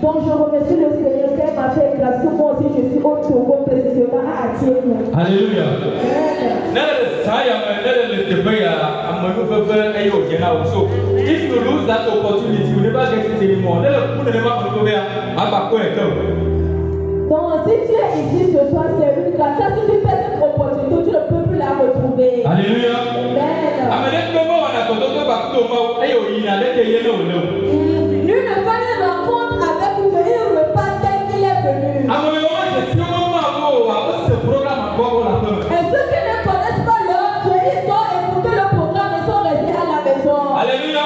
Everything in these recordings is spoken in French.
Donc je remercie le Seigneur qui m'a fait grâce que moi aussi je suis au Togo précisément à Atiémou. Alléluia. If you lose that opportunity, you never get it anymore. Donc si tu es ici ce soir, c'est une grâce. Si tu perds cette opportunité, Alléluia. Nul ne va une rencontre avec vous, un repas tel qu'il est venu. Et ceux qui ne connaissent pas l'heure, ils ont écouté le programme et sont restés à la maison. Alléluia.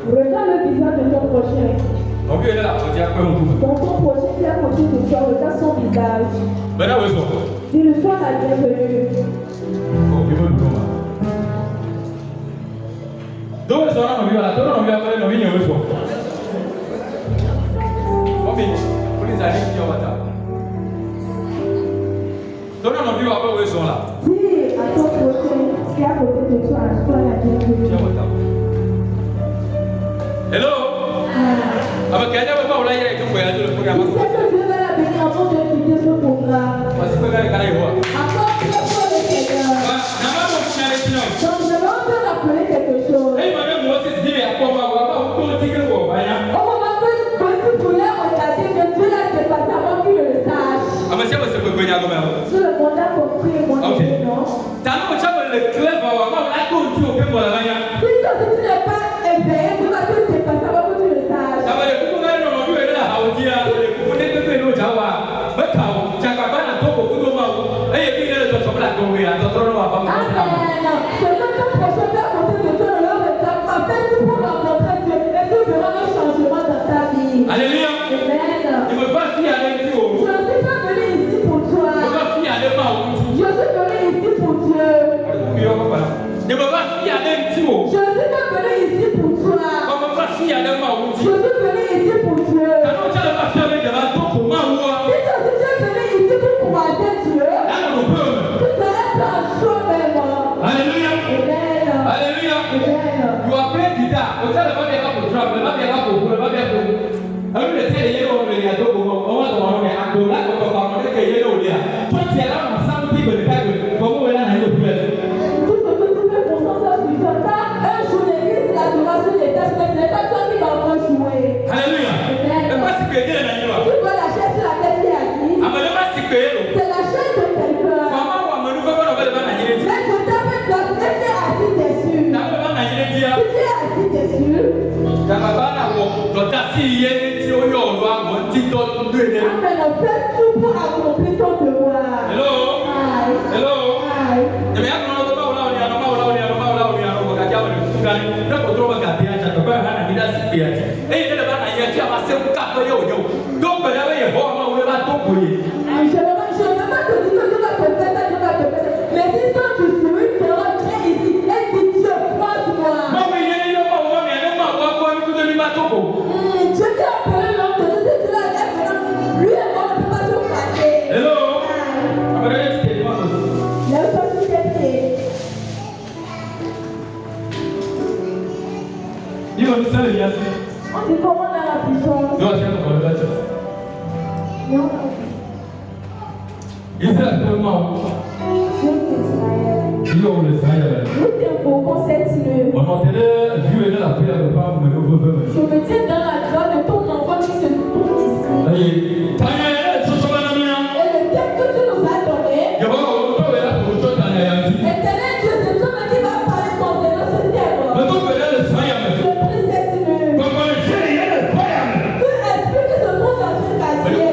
Regarde le visage de ton prochain. Dans ton prochain qui est à côté de toi, regarde son visage. Dis-lui sois la bienvenue. Dis à ton prochain qui est à côté de toi, sois la bienvenue. Hello. Vous savez que Dieu va la bénir avant de quitter ce programme. Encore une fois le Seigneur. Donc je vais encore rappeler quelque chose. Au moment que Moïse voulait regarder que Dieu l'a dépassé avant qu'il ne le sache. Sur le monde a compris et mon Dieu, non? Si toi aussi tu n'es pas éveillé, tu vas te dépasser avant que tu le saches. Amen. Ce que ton prochain fait à côté de toi, ne le regarde pas. Fais tout pour rencontrer Dieu et tu verras un changement dans ta vie. Alléluia. Amen. Je ne suis pas venu ici pour toi. Je suis venu ici pour Dieu. Je ne suis pas venu ici pour toi. Je suis venu ici pour Dieu. Si toi aussi tu es venu ici pour croiser Dieu, tu serais dans soi-même. Alléluia. Alléluia. You are playing guitar. O tell them about the drum. The baby have to pull. The baby have to. I will say the yellow one. The yellow one. I want to know the actor. Like what about the yellow one? Twenty around something with the guy with. Como when I know the place. Tout ce que tu fais pour ça, tu ne fais pas un jour d'église, la duration des tâches, mais ce n'est pas toi qui vas encore jouer. Alléluia. Et pas si que Dieu est là. Tu vois la chaise sur laquelle tu es assis. C'est la chaise de quelqu'un. Mais je t'avais placé, tu es assis dessus. Si tu es assis dessus. Amen. Fais tout pour accomplir ton devoir. Hello. Hello. Je ne vais pas te dire que tu vas te faire ça, tu vas te faire ça. Mais si toi tu suis, tu rentres ici et dis Dieu, croise-moi. Dieu t'a appelé l'homme de Dieu, si tu l'as fait, lui et moi ne peut pas se passer. Hello. Lève-toi sur tes pieds. On dit comment on a la puissance. Non. Israël. Nous t'invoquons cette nuit. Je me tiens dans la grâce de ton enfant qui se trouve ici. Et le thème que tu nous as donné, Éternel Dieu, c'est toi qui vas parler concernant ce thème. Je prie cette nuit. Tout esprit qui se trouve dans ce quartier.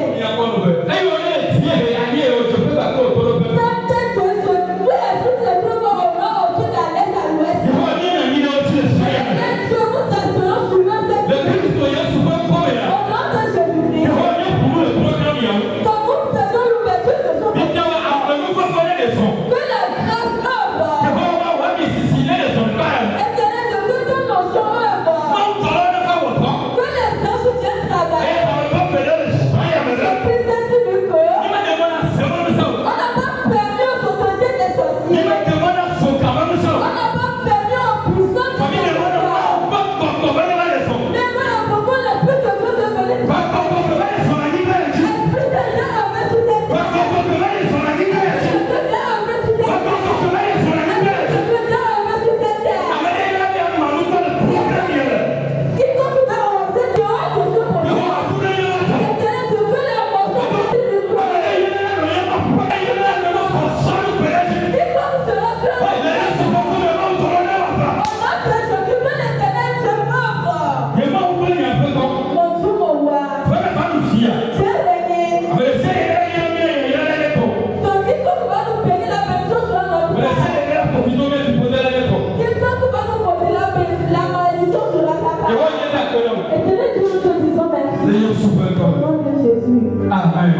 Tout esprit qui se trouve au nord, au sud, à l'est, à l'ouest. Amen.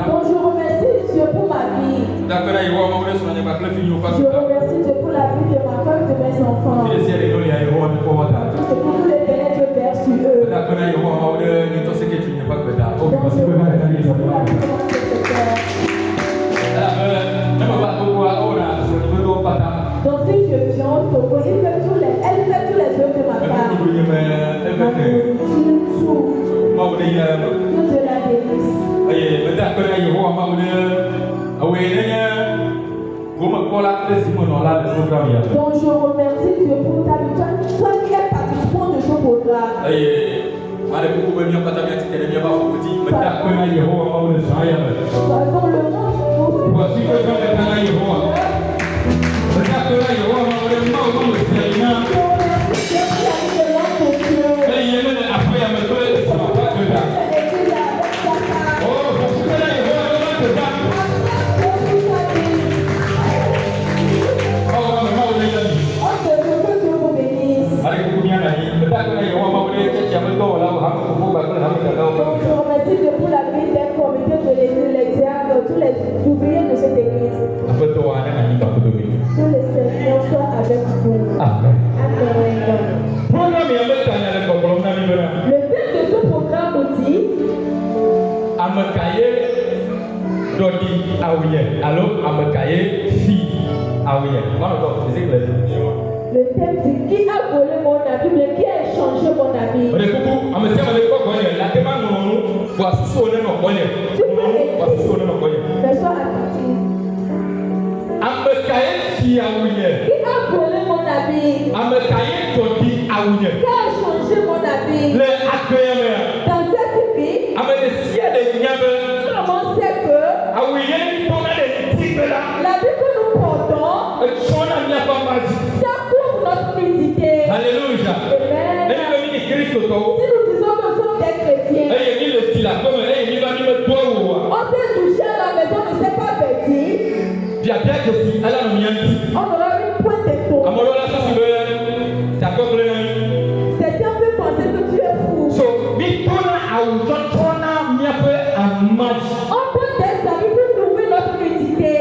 Donc je remercie Dieu pour ma vie. Je remercie Dieu pour la vie de ma femme et de mes enfants. C'est pour tous les pénètres vers sur eux. Donc je remercie Dieu pour la vie de donc si je viens au Togo, elle fait tous les œuvres de ma femme. Tout. Que Dieu la bénisse. Donc je remercie Dieu pour ta vie. Toi qui es participant de ce programme. Dans le je remercie Dieu pour la vie des comités de l'église, tous les ouvriers de cette église. Que le Seigneur soit avec vous. Amen. Le thème de ce programme nous dit le thème dit qui a volé mon habit, mais qui a échangé mon habit. Mais sois attentif. Qui a volé mon habit? Qui a changé mon habit? Dans cette vie, tout le monde sait que l'habit que nous portons, ça couvre notre nudité. Alléluia. Amen. Si nous disons que nous sommes des chrétiens, on s'est touché à la maison, ne s'est pas vêtu, on aura une pointe de peau. Certains peuvent penser que tu es fou. On prend des habits pour couvrir notre nudité.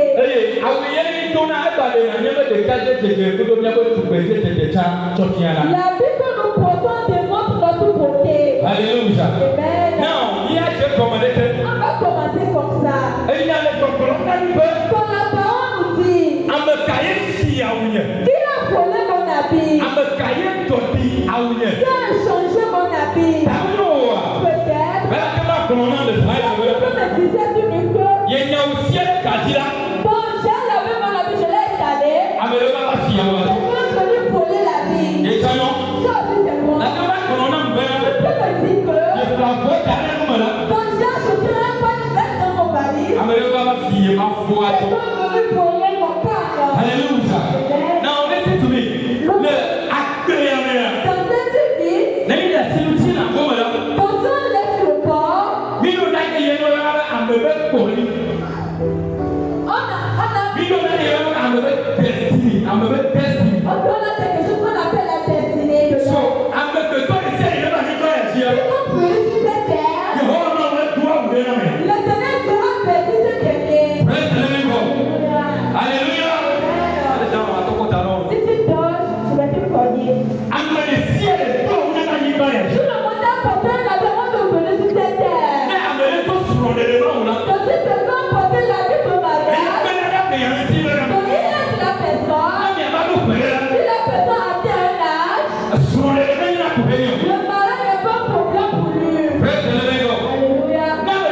L'habit que nous portons démontre notre beauté. Alléluia. Amen. Now, On va commencer comme ça. Quand la parole nous dit qui a volé mon habit, qui a changé mon habit, peut-être que me disait du micro, bon, j'ai lavé mon habit, je l'ai étalé, c'est moi qui lui voler l'habit. Ça aussi c'est bon. Tu peux me dire que quand j'ai acheté un pain de verre dans mon valise, c'est moi qui lui voler mon pain. Alléluia. Now listen to me. Dans cette vie, quand on laisse le corps, on a quelque chose qu'on appelle la destinée de l'homme. Si on peut sur cette terre, l'Éternel sera perdu ce dernier. Alléluia. Si tu dors, tu vas te cogner. Tout le monde a porté la demande de venir sur cette terre. Donc si tu peux porter la vie de mariage, donc il aide la personne. Si la personne a atteint un âge, le mariage n'est pas un problème pour lui. Alléluia.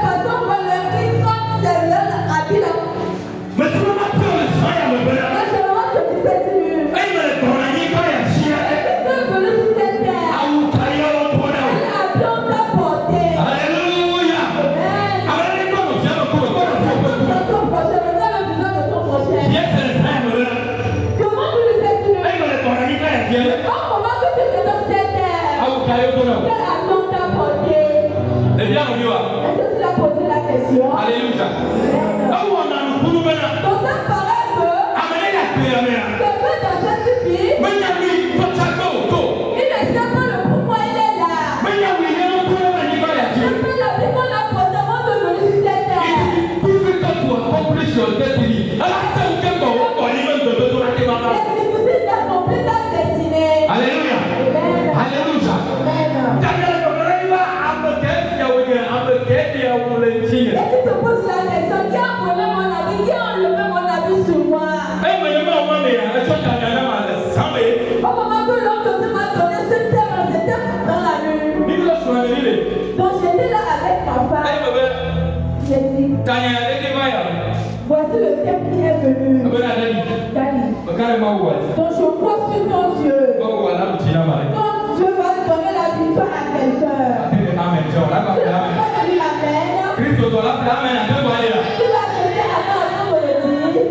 pasteur voit le Christ, c'est leur habit là. Mais tu n'as pas peur de ça, il y a le bonheur. Moi, je demande que tu fais du. Et il me répond, il y a un chien. Tu es venu sur cette terre. Ah, vous taillez au bonheur. Elle a bien ta portée. Alléluia. Amen. Amen. Comment on vient de couper? Dans ton prochain, regarde le besoin de ton prochain. Viens, c'est le frère, le bonheur. Comment tu le fais, tu le. Et il me répond, il y a un chien. Comment que tu es dans cette terre? Ah, vous taillez au bonheur. Elle a bien ta portée. Eh bien, on y va. Est-ce que tu l'as posé la question? Alléluia. Ah, on a le boulot maintenant. Dans cette parole que Amenez la paix, amen. quelqu'un dans cette vie, Mais il y a lui, pas de château, go. il ne sait pas le pourquoi il est là. Mais il y a lui, il y a un peu de manière à Dieu. Depuis la vie qu'on a posé avant de venir sur cette terre. Plus vite que toi, accomplish your destiny. Alors, c'est où qu'est-ce qu'on va parler même de besoin de tes mamans. C'est difficile d'accomplir ta destinée. Alléluia. Amen. Alléluia. Amen. Daniel, Et tu te poses la question, qui a volé mon habit? Qui a enlevé mon habit sur moi? Au moment que l'homme de Dieu m'a donné ce terme, c'était dans la nuit. Donc j'étais là avec ma femme. J'ai dit, voici le thème qui est venu. Dani. Donc je crois sur ton Dieu. Quand Dieu va donner la victoire à quelqu'un, tu vas pas dire amen. Tu vas donner amen pour le dire.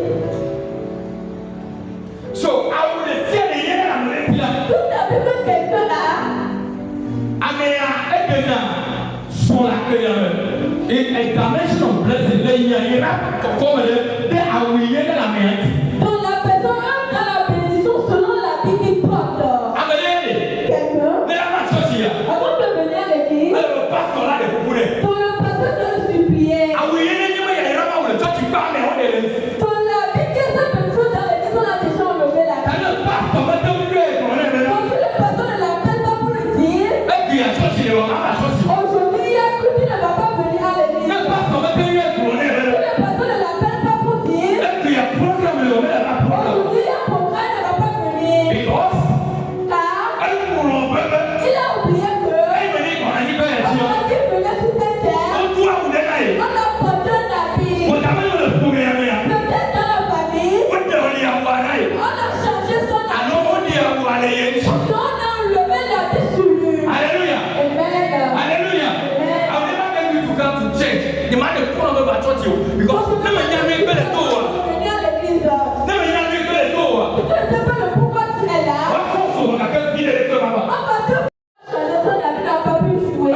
So, I will say the year I'm ready. Tout à fait que quelqu'un a. Sur la clé, et a dimension of blessing, il y a comme de aouiller la main. Donc la personne entre dans la bénédiction selon la vie qu'il porte. Quelqu'un. Avant de venir à l'église, pour le pasteur de le supplier. Pour la vie qui est sa personne dans l'église, on a déjà enlevé la vie. Donc si le pasteur ne l'appelle pas pour le dire, aujourd'hui il y a cru qu'il ne va pas venir à l'église. Si le pasteur ne l'appelle pas pour dire, aujourd'hui il y a un programme, il ne va pas venir. Car il a oublié que quand il venait sur cette terre, on a porté un habit. Peut-être dans la famille, on a changé son habit. Donc on a enlevé l'habit sur lui. Alléluia. Amen. Alléluia. Amen. I will never tell you to come to church. The man that come over church you because never know me better to. Venir à l'église. Never know me better to. Tu ne sais pas le pourquoi tu es là. What for so na quel vie de toi On maman. va te changer son habit, n'a pas pu jouer.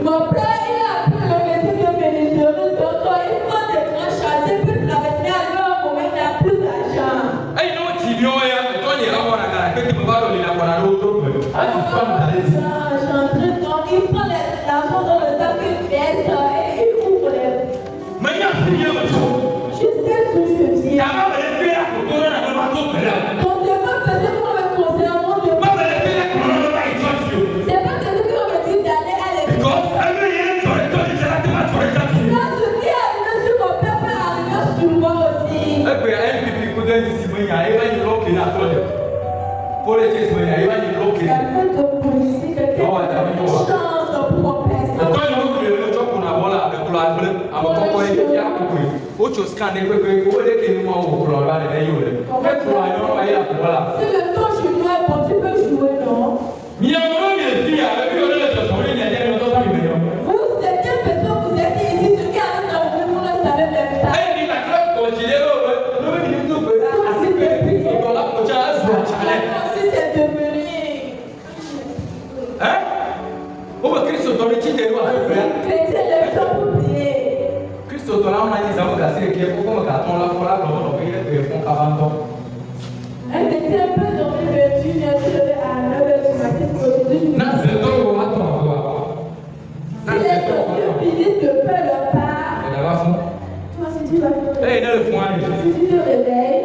Mon père, il a appris le métier de bénéficiaire. Donc, il prend des grands chantiers pour traverser à l'heure où il n'a plus d'argent. Donc, il prend l'argent dans le sac, il baisse et il ouvre les. Je sais d'où je viens. Donc, c'est pas parce qu'on me conseille au monde de. C'est pas parce qu'on me dit d'aller à l'église. Là, ce qui est arrivé sur mon père peut arriver sur moi aussi. La fête de politique, quelqu'un qui a une chance pour mon père. Si le temps junior est bon, tu peux jouer, non? Vous, c'est quelle personne vous êtes ici, ce qui arrive dans vous, vous ne savez même pas. Si c'est devenu. Chrétien, les gens oubliés. Un chrétien peut dormir le 1 heure, se lever à 9h du matin pour aujourd'hui. Si les sorciers finissent de faire leur part, toi si tu vas te si tu te réveilles,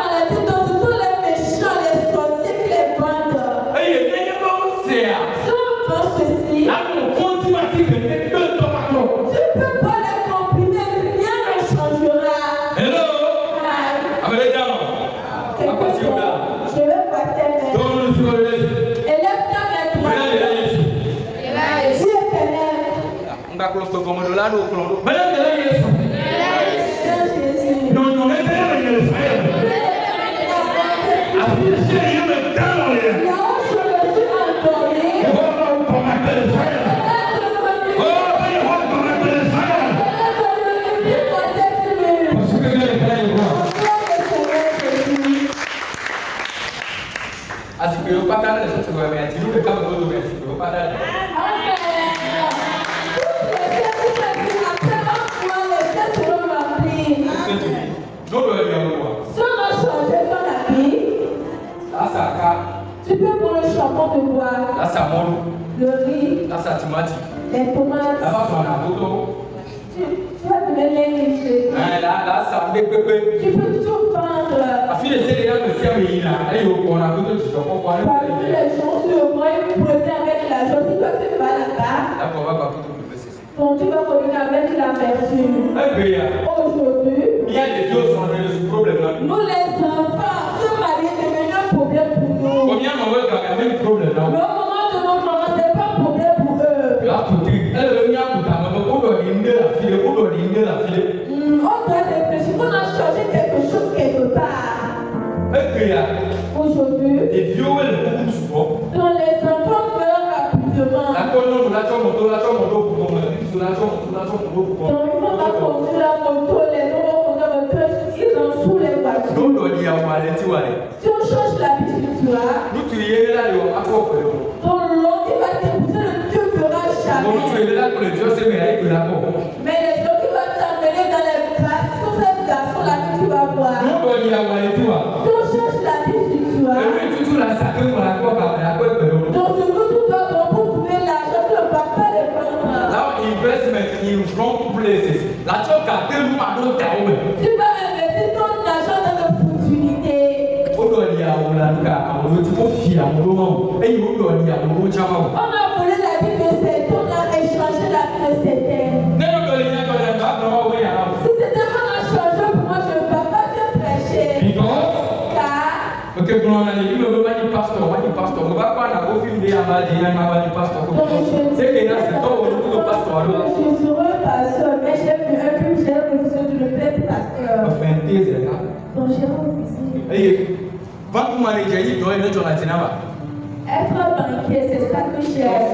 maladies dont ce sont les méchants, les sorciers qui les vendent. Si on vend ceci, tu peux pas les comprimer, rien ne changera. Hello? Je vais voir tes mains. Élève ta main droite. Dieu t'élève. Tu peux prendre le charbon de bois, le riz, les tomates. Tu vas te mélanger. Tu peux tout vendre. Parmi les gens sur le moyen prêter avec l'argent. Si toi tu vas là-bas, donc tu vas revenir avec l'amertume. Aujourd'hui, nous les enfants, se marier devient un problème pour nous. Le moment de nos mamans, c'est pas un problème pour eux. On doit réfléchir, on a changé quelque chose quelque part. Aujourd'hui, quand les enfants meurent rapidement, donc ils vont pas conduire la moto, les gens vont conduire la moto, ils sont sous les voitures. Si on change la vie spirituelle, ton long qui va t'épouser, le Dieu fera jamais. Mais les gens qui vont t'emmener dans les classes, sont ces garçons-là que tu vas voir. Si on change la vie spirituelle, donc ce que tu dois faire pour trouver l'argent, tu ne vas pas les prendre. Investment in wrong places. La choc a tellement mal au calme. Tu vas investir ton argent dans l'opportunité. On a volé la vie de cet, on a échangé la vie de cet. Si c'était qu'on a changé pour moi, je ne vais pas te prêcher. Car okay, je suis heureux pasteur, mais j'ai vu un film, j'ai refusé de le faire pasteur. Donc j'ai refusé. Être banquier, c'est ça que j'aime.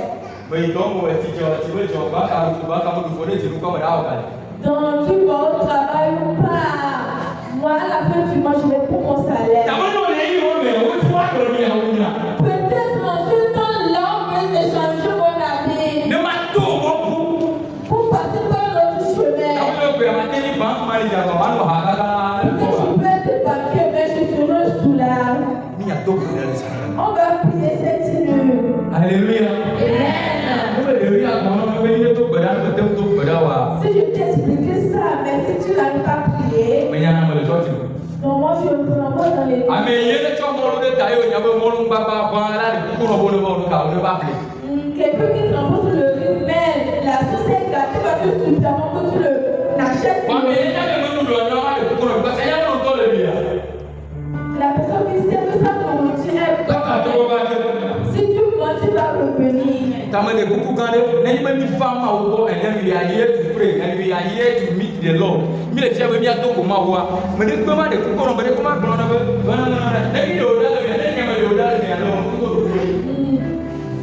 Donc tu vas au travail ou pas, moi à la fin du mois, je vais pour mon salaire. Peut-être en ce temps-là, on peut échanger mon avis. Pour passer par l'autre chemin. Je peux être banquier, mais je serai sous l'âme. On va prier cette nuit. Alléluia. Si je t'expliquais ça, mais si tu n'arrives pas à prier, donc moi je prends moi dans les quelqu'un qui transporte le riz, mais la sauce est gâtée parce que suffisamment que tu l'achètes. La personne qui sait que ça nourriture est bonne. Si tu mens, tu vas revenir.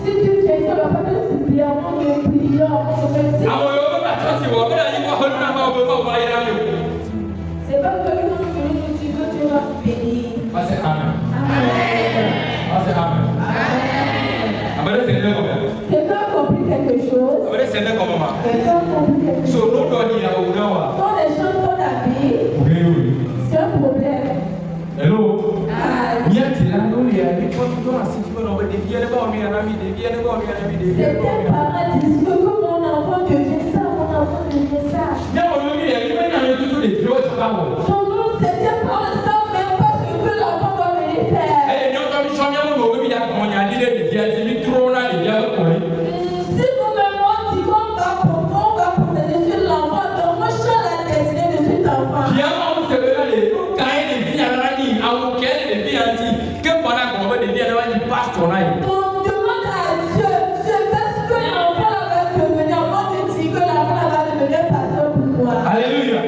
Si tu t'es ça va pas te supplier, on te prie, on te remercie. C'est pas que nous venons nous dire que tu vas bénir. Amen. Quelqu'un a compris quelque chose? Quelqu'un a compris quelque chose? Quand les gens sont habillés, c'est un problème. Hello. Certains parents disent que mon enfant devient ça, mon enfant devient ça. power. Son nom c'est bien par le sang, mais pas ce que l'enfant va venir faire. Si nous-mêmes on dit qu'on va prophétiser sur l'enfant, donc moi je suis la destinée de cet enfant. Donc demande à Dieu, Dieu, qu'est-ce que l'enfant va devenir? Moi je dis que l'enfant va devenir pasteur pour moi. Alléluia.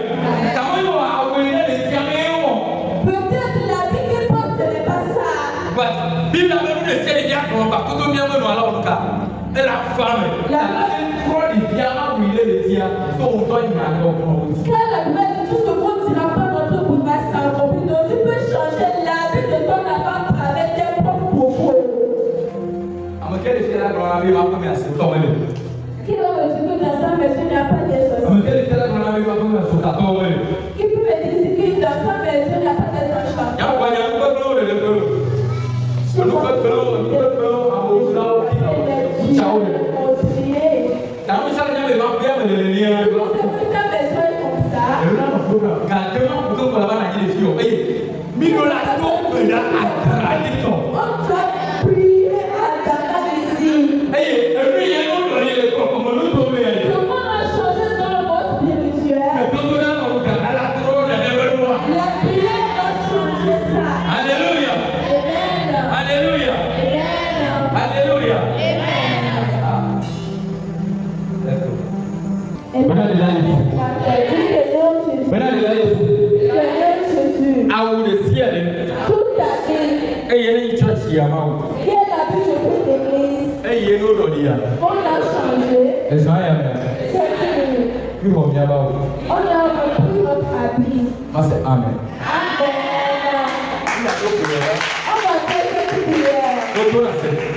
Peut-être la Bible pense que ce n'est pas ça. La femme, La trop de diamants où il est le diamant, tout le il m'a compris. Quand la Bible dit tout ce qu'on dira pas notre bouche va s'accomplir, donc tu peux changer la vie de ton enfant avec tes propres propos. Quel est la gloire à Dieu? Qui va me dire que dans sa maison il n'y a pas de sorciers? Qui peut me dire que dans sa maison il n'y a pas de sorciers? Amen.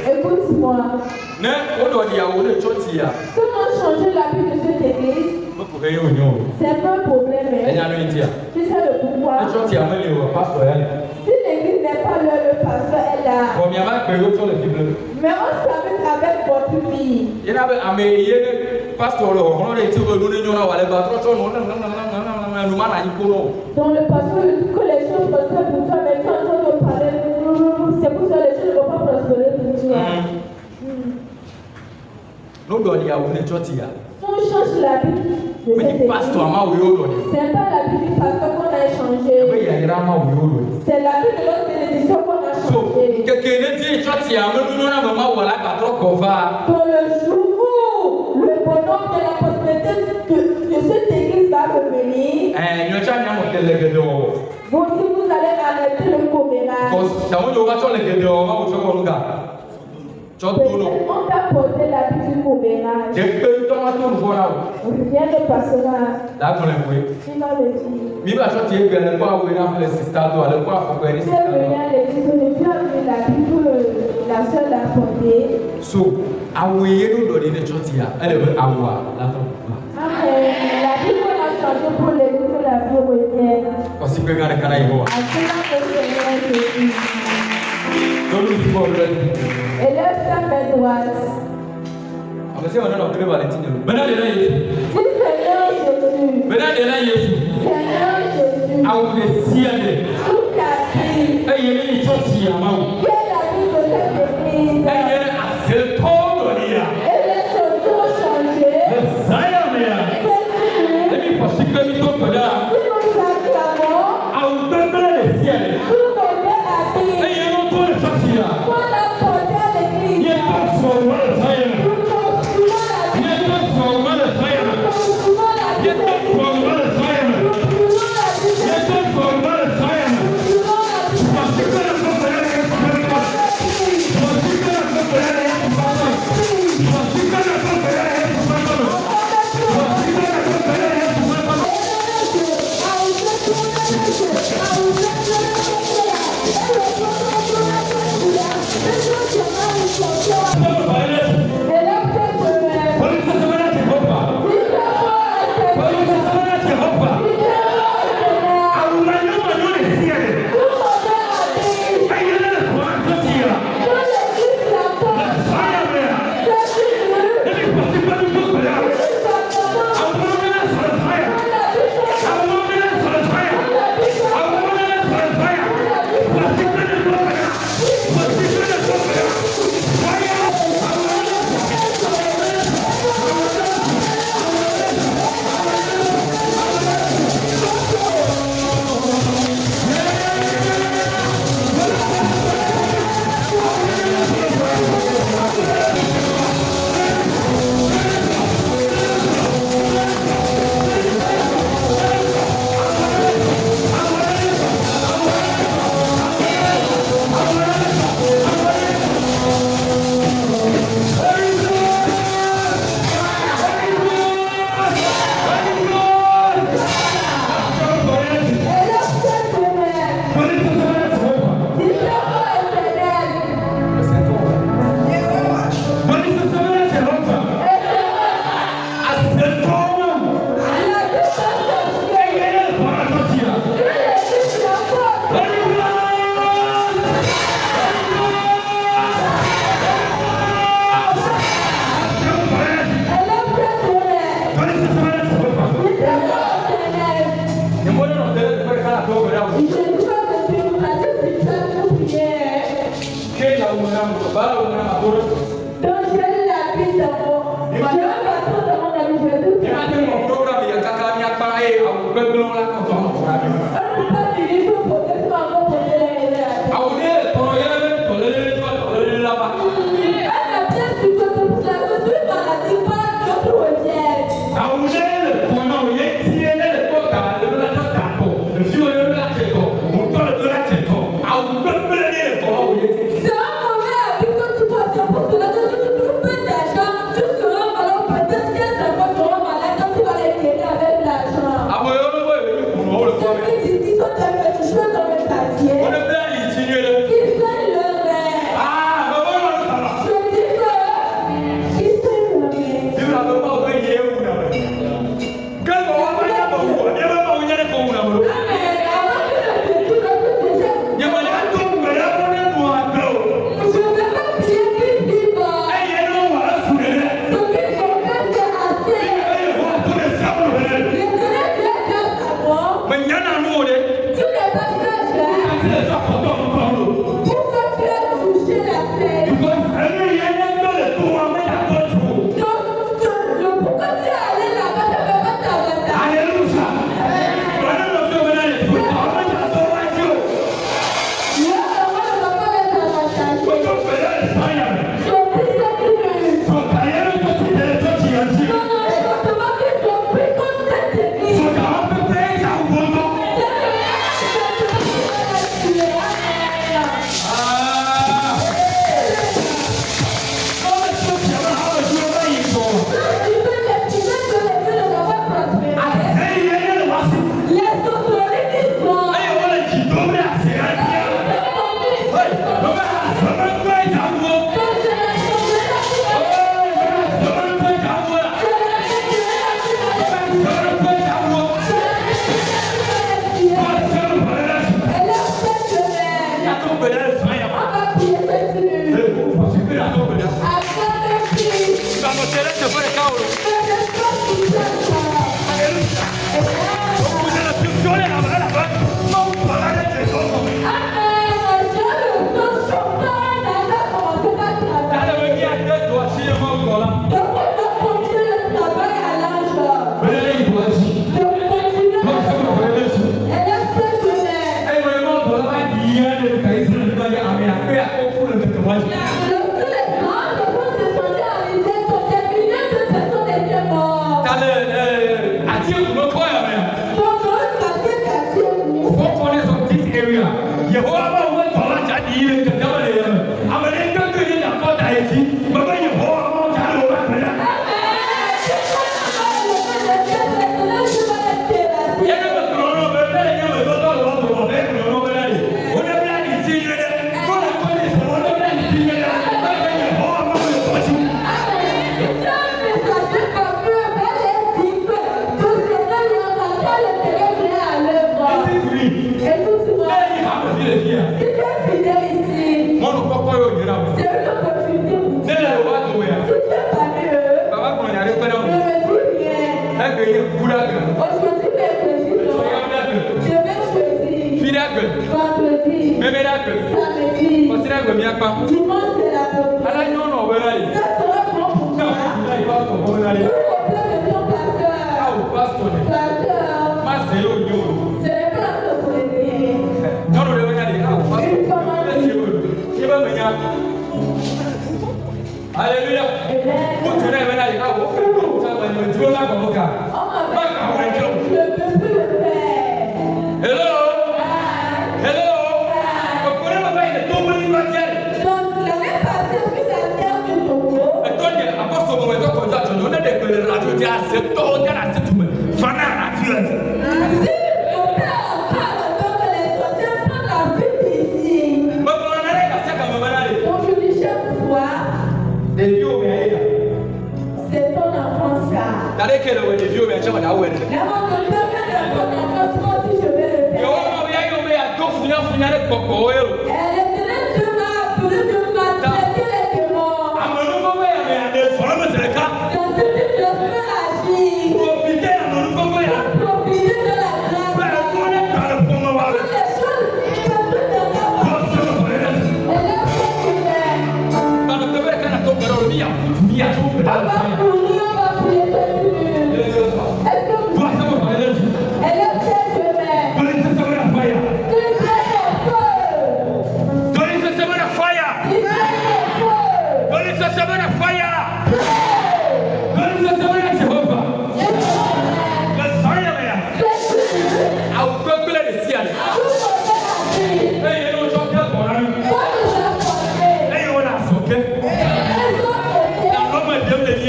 Écoute-moi. Comment changer la vie de cette église? C'est pas un problème. Tu sais le pourquoi? Si l'église n'est pas là, le pasteur est là. Mais on s'amuse avec votre vie. Donc le pasteur dit que les choses prospèrent pour toi, mais tu es en train de parler. C'est pour ça que les choses ne vont pas prospérer pour toi. On change la vie de cette église. C'est pas la vie du pasteur qu'on a échangé. C'est la vie de notre bénédiction qu'on a changé. Pour le jour où le bonhomme de la prospérité de cette église va revenir, vous aussi vous allez arrêter le commérage. On t'a porté la vie du commérage. Rien ne passera. Tu vas le dire. Tu es venu à l'église, tu as vu la vie que la soeur l'a portée. Amen. La vie qu'on a changée pour l'église, pour la vie revienne. Et leur femme est droite. Dis Seigneur Jésus. Seigneur Jésus. Toute ta vie. Quelle est la vie de cette église? Et les choses ont changé. Si nous acclamons, tout le monde est assis. Qu'on a porté à l'église. Thank you.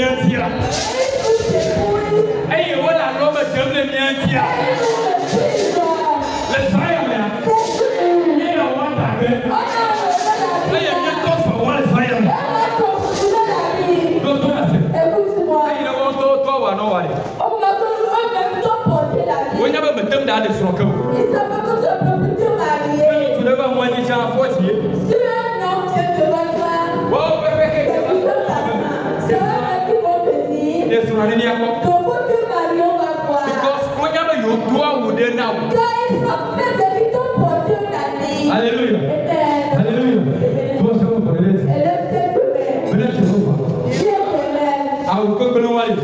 miantia. Hey, what I love a devil miantia. Let's try it, man. You know what I mean? Hey, I'm just talking for one fire. Don't do nothing. Hey, you don't want to talk about nobody. When you have a term that is from come. You never want to tell 40 years. Well, there's running here. Because whenever you do, I would now. Hallelujah. Hallelujah. I will go to the one.